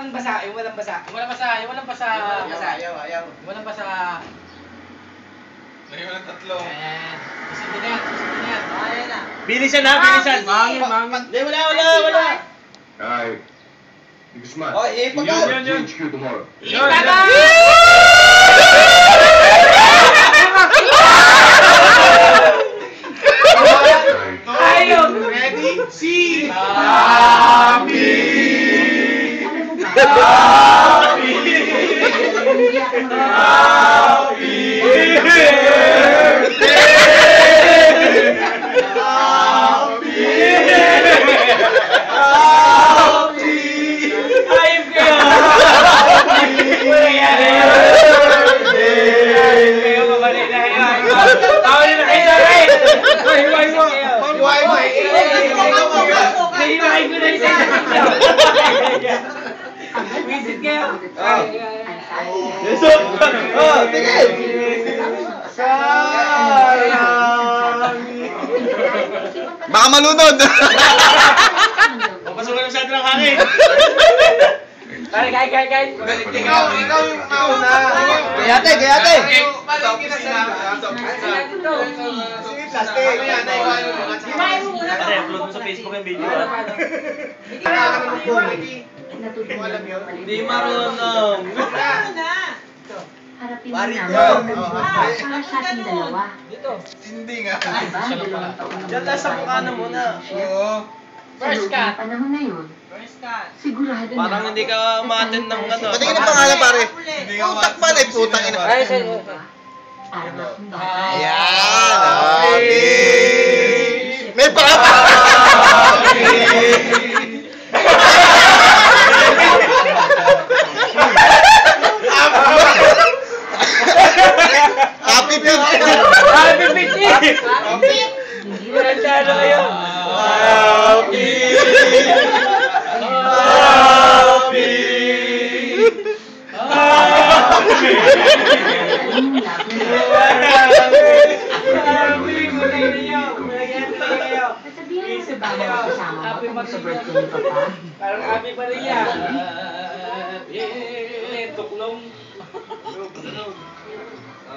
walang basa, yung walang basa. Walang basa, walang basa. Ayaw. Walang basa. Lagyan mo ng tatlo. Ayan. Isipin na yan. Ayan na. Bilisan ha, bilisan. Mangin. Hindi, wala. Alright. Guzman. Oh, ipagod. HQ tomorrow. Ayun. Ready? See. Visit kayo. Tingin. Baka malunod. Papasukan ng sentro ng hangin. Kaya. Ikaw yung mauna. Gayate. Paano kinasal? Plastic. Himayin mo muna. upload mo sa Facebook yung video. Hindi marunong. Harapin mo Marito. para sa ating dalawa. Dito. Hindi nga. Diba, dalawang taon na Diyan tayo sa mukha na muna. Oo. First cut. Sa panahon na yun, sigurado na. Parang hindi ka ma-attend ng ano. Patingin ang pangalan, pare. Hindi nga Utak pala, putang ina. Ay, sige. Anak ng bata. Ayan. Happy. May pa. Happy birthday. Happy birthday! Hindi Walang talo kayo. Sabihin mo sa bawat kasama mo sa birthday ni Papa. Parang Happy Maria. Tuklong.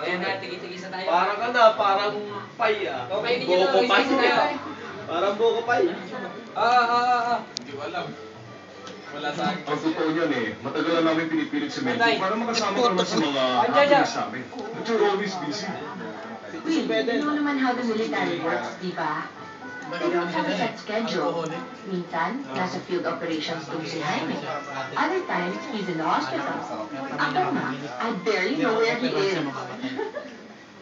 Ayan na, tigis-tigis na tayo. Parang parang pay ah. Okay, hindi nyo na, isa tayo. Parang buko pay. Hindi ko alam. Wala sa akin. Ang totoo niyan matagal na namin pinipilit si Menzo Patay. para makasama ka naman sa mga Andiyan siya. activities namin. But you're always busy. Will, you know naman how the military works, di ba? They don't have a set schedule. Minsan, nasa field operations din si Jaime. Other times, he's in the hospital. Ako na, I barely know where he is.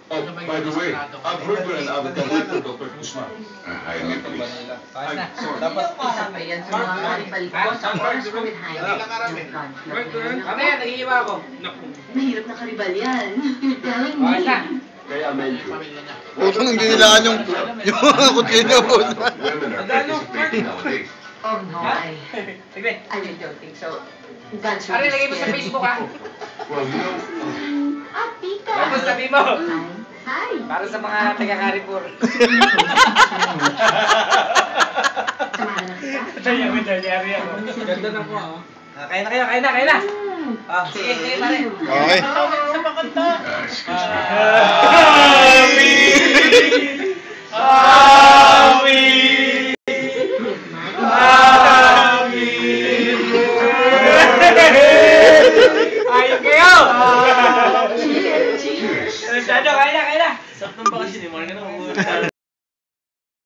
Oh, by the way, I've heard you're an avid collector, Dr. Guzman. Jaime, please. Sorry. Isa pa yan sa mga maribalik ko sa oras ko with Jaime. Yung conflict na Mamaya, nag-iiwa ako. mahirap na karibal yan. You're telling Okay na. me. Kaya Menzo, Putang hindi nilaan yung kutsina po. women are participating nowadays. Oh no, Sige. I really don't think so. Guns would Pare, be lagay mo sa scary. Facebook ha. Well, you know, Ah, Tita! Tapos sabi mo. Hi! Para sa mga taga-Carrefour. Samahan na kita. Nangyari ako. Ganda na po ah. Kaya na. Sige, pare. Okay. Ayun kayo! Cheers! Kaya na. Sakto ba kasi ni Mark na